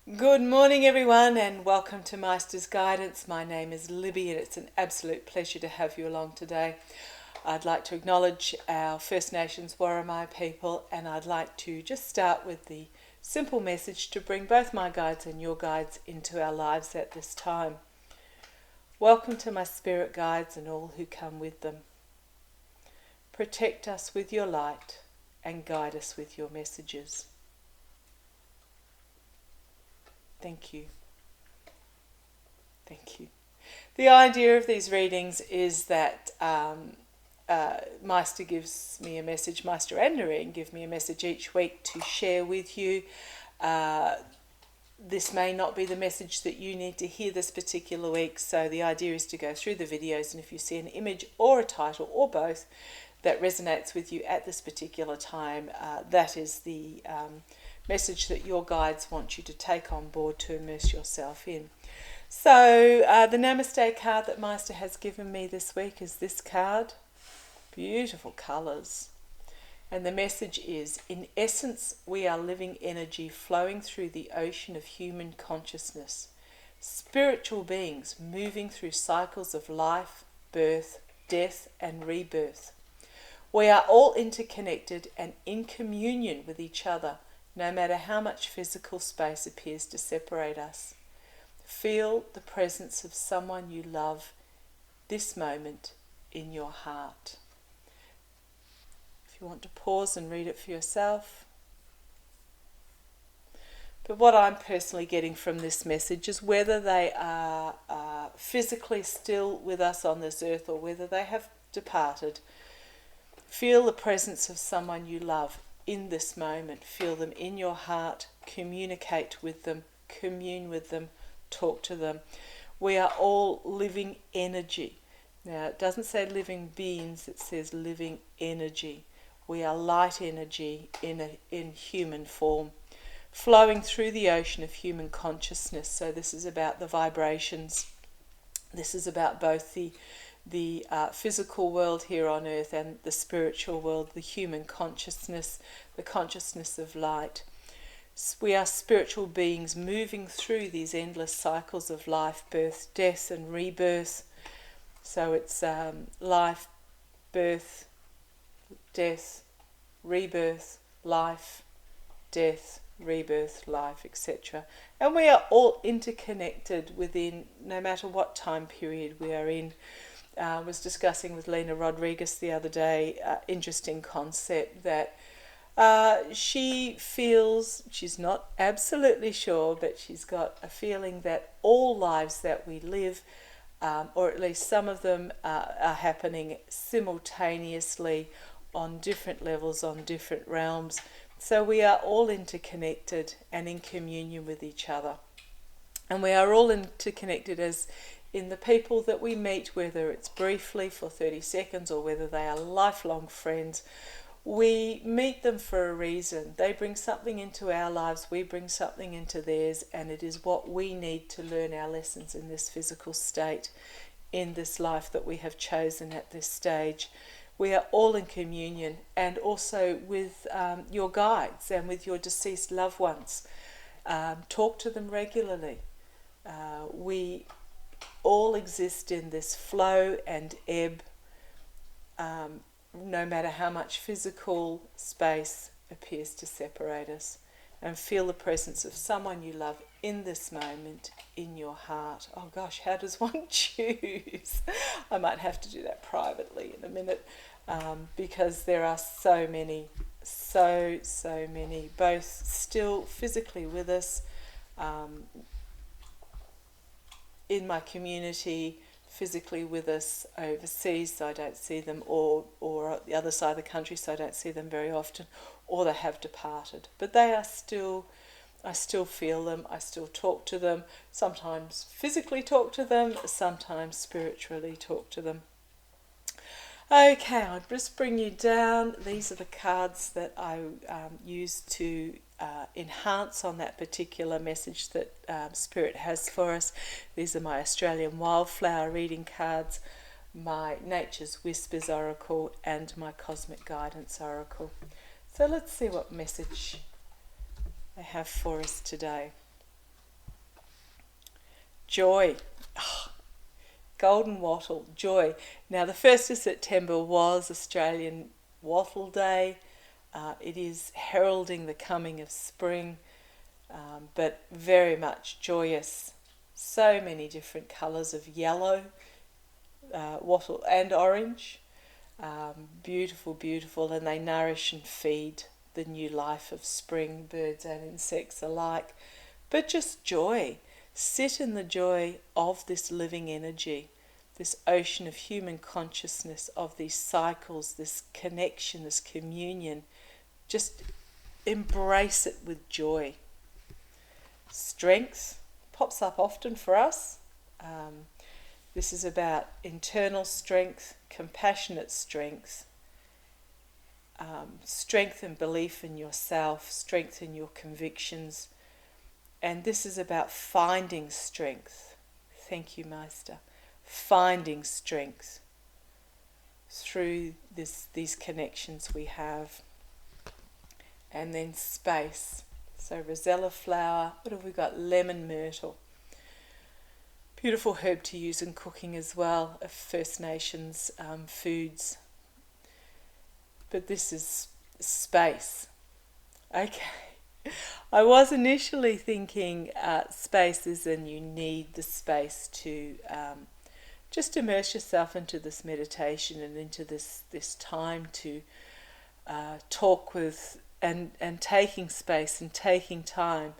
Good morning, everyone, and welcome to Maighstir's Guidance. My name is Libby, and it's an absolute pleasure to have you along today. I'd like to acknowledge our First Nations Worimi people, and I'd like to just start with the simple message to bring both my guides and your guides into our lives at this time. Welcome to my spirit guides and all who come with them. Protect us with your light and guide us with your messages. Thank you. Thank you. The idea of these readings is that Maighstir gives me a message, Maighstir and Ngariin give me a message each week to share with you. This may not be the message that you need to hear this particular week, so the idea is to go through the videos, and if you see an image or a title or both that resonates with you at this particular time, that is the message that your guides want you to take on board to immerse yourself in. So the Namaste card that Maighstir has given me this week is this card. Beautiful colours. And the message is, in essence, we are living energy flowing through the ocean of human consciousness. Spiritual beings moving through cycles of life, birth, death and rebirth. We are all interconnected and in communion with each other, no matter how much physical space appears to separate us. Feel the presence of someone you love this moment in your heart. If you want to pause and read it for yourself. But what I'm personally getting from this message is whether they are physically still with us on this earth or whether they have departed, feel the presence of someone you love in this moment. Feel them in your heart, communicate with them, commune with them, talk to them. We are all living energy. Now, it doesn't say living beings, it says living energy. We are light energy in human form, flowing through the ocean of human consciousness. So this is about the vibrations. This is about both the physical world here on earth and the spiritual world, the human consciousness, the consciousness of light. We are spiritual beings moving through these endless cycles of life, birth, death and rebirth. So it's life, birth, death, rebirth, life, death, rebirth, life, etc. And we are all interconnected within, no matter what time period we are in. I was discussing with Lena Rodriguez the other day, interesting concept that she feels, she's not absolutely sure, but she's got a feeling that all lives that we live, or at least some of them, are happening simultaneously on different levels, on different realms. So we are all interconnected and in communion with each other. And we are all interconnected as in the people that we meet, whether it's briefly for 30 seconds or whether they are lifelong friends. We meet them for a reason. They bring something into our lives, we bring something into theirs, and it is what we need to learn our lessons in this physical state, in this life that we have chosen at this stage. We are all in communion, and also with your guides and with your deceased loved ones. Talk to them regularly. We all exist in this flow and ebb, no matter how much physical space appears to separate us. And feel the presence of someone you love in this moment in your heart. Oh gosh, how does one choose? I might have to do that privately in a minute, because there are so many, so many, both still physically with us, in my community, physically with us overseas, so I don't see them, or at the other side of the country, so I don't see them very often, or they have departed. But they are still, I still feel them, I still talk to them, sometimes physically talk to them, sometimes spiritually talk to them. Okay, I'll just bring you down. These are the cards that I use to enhance on that particular message that Spirit has for us. These are my Australian Wildflower reading cards, my Nature's Whispers Oracle, and my Cosmic Guidance Oracle. So let's see what message they have for us today. joy. Oh, golden wattle, joy. Now, the 1st of September was Australian Wattle Day. It is heralding the coming of spring, but very much joyous. So many different colours of yellow, wattle and orange. Beautiful, beautiful, and they nourish and feed the new life of spring, birds and insects alike. But just joy. Sit in the joy of this living energy, this ocean of human consciousness, of these cycles, this connection, this communion. Just embrace it with joy. Strength pops up often for us. This is about internal strength, compassionate strength, strength and belief in yourself, strength in your convictions. And this is about finding strength. Thank you, Maighstir. Finding strength through these connections we have. And then space. So rosella flower. What have we got? Lemon myrtle. Beautiful herb to use in cooking as well, of First Nations foods. But this is space. Okay. I was initially thinking space is, and you need the space to just immerse yourself into this meditation and into this time to talk with and taking space and taking time.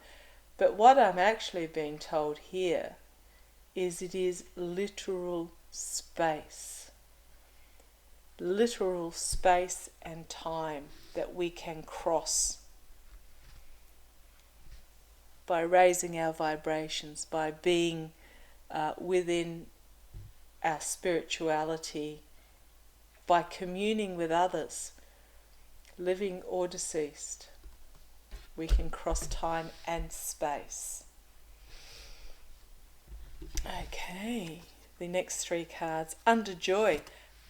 But what I'm actually being told here is it is literal space. Literal space and time that we can cross by raising our vibrations, by being within our spirituality, by communing with others, living or deceased. We can cross time and space. Okay, the next 3 cards. Under joy,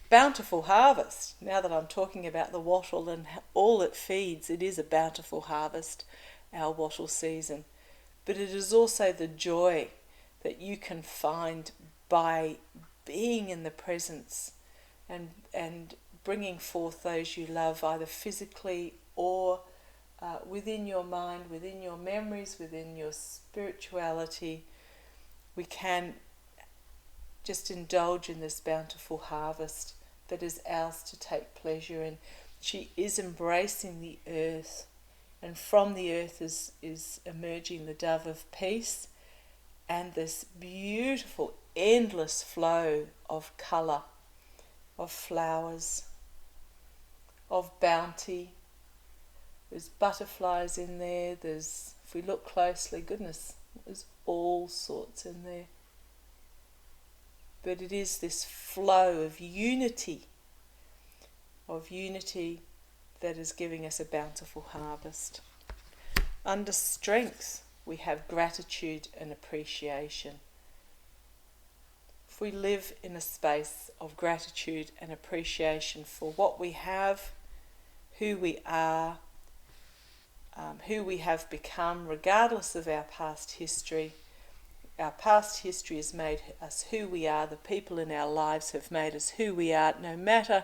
bountiful harvest. Now that I'm talking about the wattle and all it feeds, it is a bountiful harvest, our wattle season. But it is also the joy that you can find by being in the presence and bringing forth those you love, either physically or within your mind, within your memories, within your spirituality. We can just indulge in this bountiful harvest that is ours to take pleasure in. She is embracing the earth, and from the earth is emerging the dove of peace and this beautiful, endless flow of colour, of flowers, of bounty. There's butterflies in there, if we look closely, goodness, there's all sorts in there. But it is this flow of unity that is giving us a bountiful harvest. Under strength, we have gratitude and appreciation. If we live in a space of gratitude and appreciation for what we have, who we are, who we have become, regardless of our past history. Our past history has made us who we are. The people in our lives have made us who we are, no matter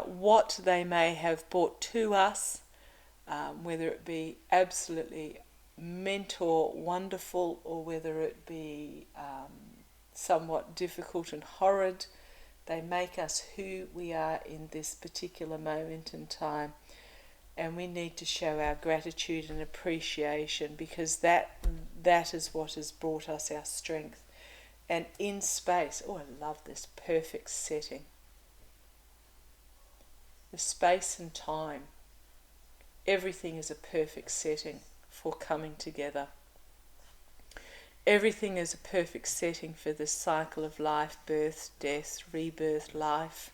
what they may have brought to us, whether it be absolutely mentor wonderful or whether it be somewhat difficult and horrid. They make us who we are in this particular moment in time. And we need to show our gratitude and appreciation, because that is what has brought us our strength. And in space, I love this perfect setting. The space and time. Everything is a perfect setting for coming together. Everything is a perfect setting for this cycle of life, birth, death, rebirth, life.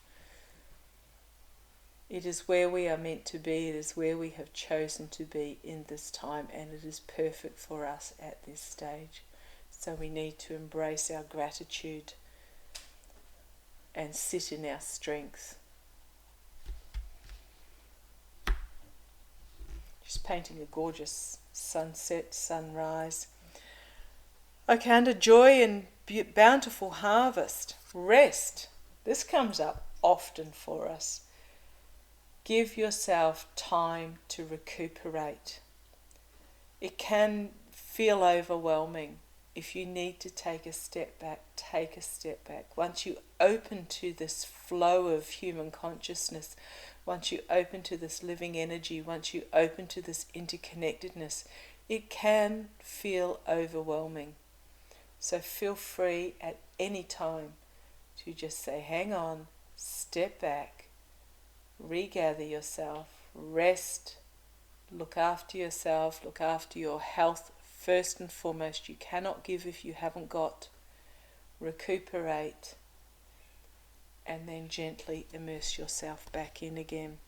It is where we are meant to be. It is where we have chosen to be in this time, and it is perfect for us at this stage. So we need to embrace our gratitude and sit in our strength. Just painting a gorgeous sunset, sunrise. Okay, under joy and bountiful harvest, rest. This comes up often for us. Give yourself time to recuperate. It can feel overwhelming. If you need to take a step back, take a step back. Once you open to this flow of human consciousness, once you open to this living energy, once you open to this interconnectedness, it can feel overwhelming. So feel free at any time to just say, hang on, step back, regather yourself, rest, look after yourself, look after your health first and foremost. You cannot give if you haven't got. Recuperate, and then gently immerse yourself back in again.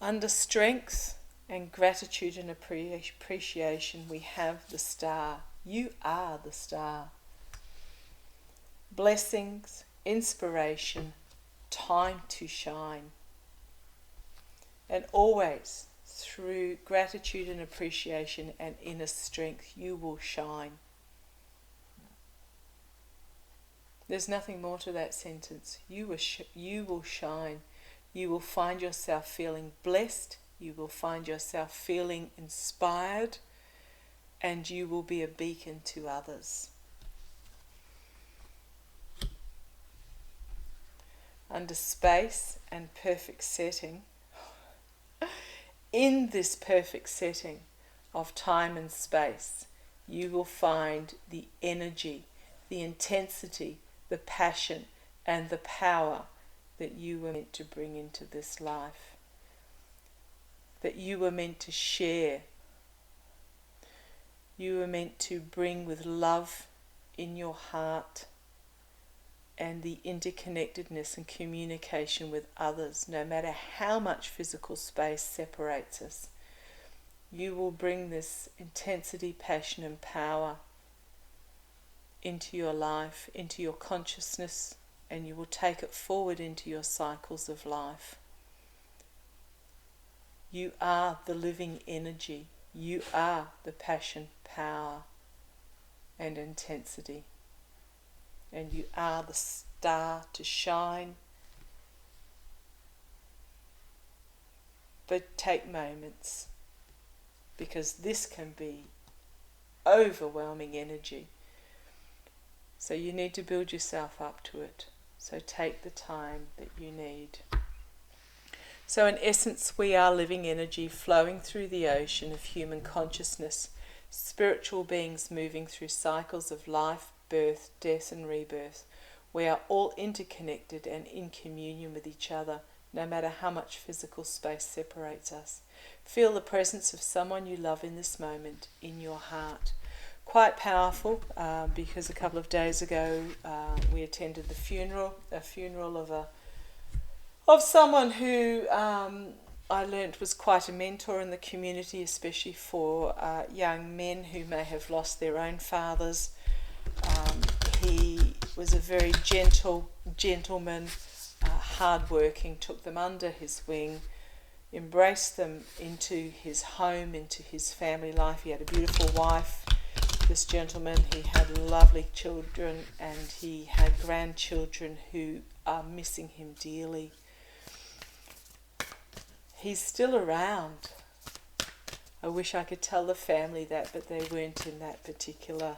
Under strength and gratitude and appreciation, we have the star. You are the star. Blessings, inspiration, time to shine. And always, through gratitude and appreciation and inner strength, you will shine. There's nothing more to that sentence. You will shine. You will find yourself feeling blessed. You will find yourself feeling inspired. And you will be a beacon to others. Under space and perfect setting, in this perfect setting of time and space, you will find the energy, the intensity, the passion, and the power that you were meant to bring into this life, that you were meant to share. You were meant to bring with love in your heart and the interconnectedness and communication with others, no matter how much physical space separates us. You will bring this intensity, passion and power into your life, into your consciousness, and you will take it forward into your cycles of life. You are the living energy. You are the passion, power and intensity. And you are the star to shine. But take moments, because this can be overwhelming energy. So you need to build yourself up to it. So take the time that you need. So in essence, we are living energy flowing through the ocean of human consciousness, spiritual beings moving through cycles of life, birth, death and rebirth. We are all interconnected and in communion with each other, no matter how much physical space separates us. Feel the presence of someone you love in this moment in your heart. Quite powerful, because a couple of days ago we attended a funeral of someone who I learnt was quite a mentor in the community, especially for young men who may have lost their own fathers. He was a very gentleman, hard-working, took them under his wing, embraced them into his home, into his family life. He had a beautiful wife, this gentleman. He had lovely children, and he had grandchildren who are missing him dearly. He's still around. I wish I could tell the family that, but they weren't in that particular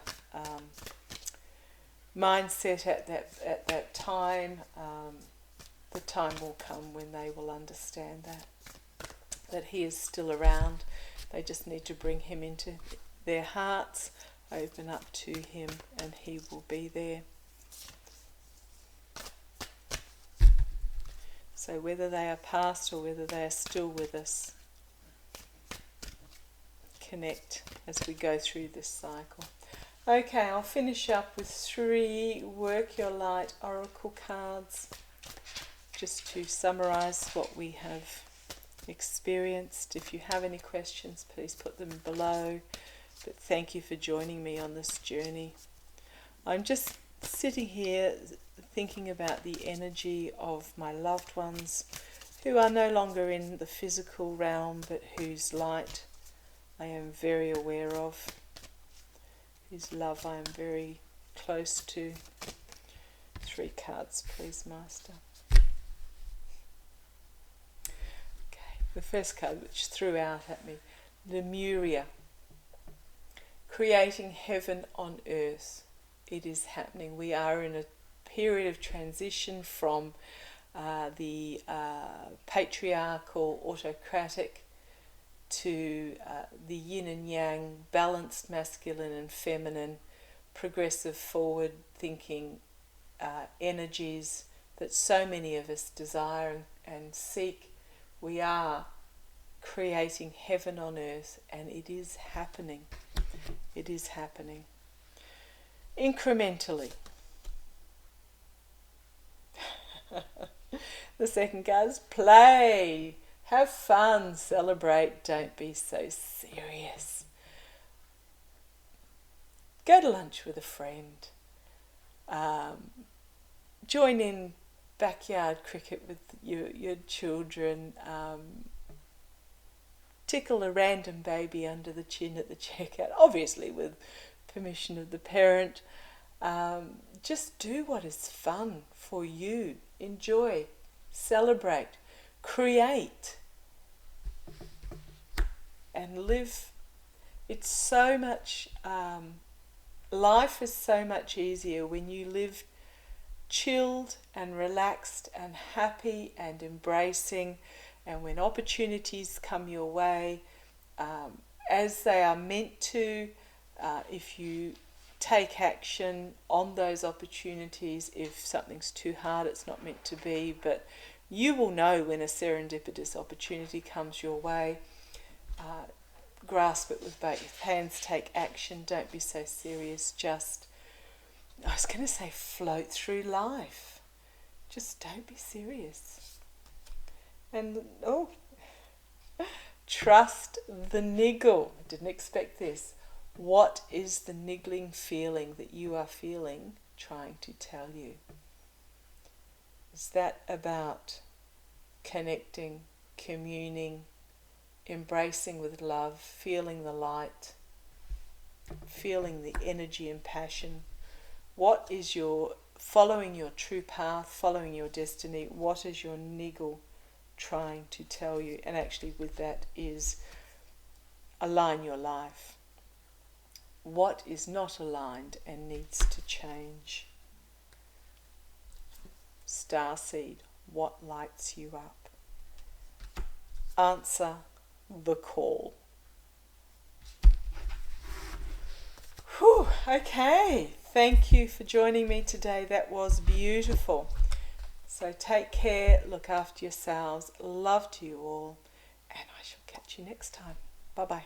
mindset at that time. The time will come when they will understand that he is still around. They just need to bring him into their hearts, open up to him, and he will be there. So whether they are past or whether they are still with us, connect as we go through this cycle. Okay, I'll finish up with 3 Work Your Light Oracle cards, just to summarize what we have experienced. If you have any questions, please put them below. But thank you for joining me on this journey. I'm just sitting here thinking about the energy of my loved ones who are no longer in the physical realm, but whose light I am very aware of, whose love I am very close to. 3 cards, please, Master. Okay, the first card which threw out at me, Lemuria. Creating heaven on earth. It is happening. We are in a period of transition from the patriarchal, autocratic, to the yin and yang, balanced masculine and feminine, progressive, forward-thinking energies that so many of us desire and seek. We are creating heaven on earth, and it is happening. It is happening. Incrementally. The second card is play. Have fun, celebrate, don't be so serious. Go to lunch with a friend. Join in backyard cricket with your children. Tickle a random baby under the chin at the checkout, obviously with permission of the parent. Just do what is fun for you. Enjoy, celebrate, create, and live. It's so much, life is so much easier when you live chilled and relaxed and happy and embracing, and when opportunities come your way, as they are meant to, if you take action on those opportunities. If something's too hard, it's not meant to be, but you will know when a serendipitous opportunity comes your way. Grasp it with both hands, take action, don't be so serious, just, I was going to say float through life. Just don't be serious. And, trust the niggle. I didn't expect this. What is the niggling feeling that you are feeling trying to tell you? Is that about connecting, communing, embracing with love, feeling the light, feeling the energy and passion? What is your following your true path, following your destiny? What is your niggle trying to tell you? And actually with that is align your life. What is not aligned and needs to change? Starseed, what lights you up? Answer the call. Whew, okay. Thank you for joining me today. That was beautiful. So take care, look after yourselves. Love to you all, and I shall catch you next time. Bye-bye.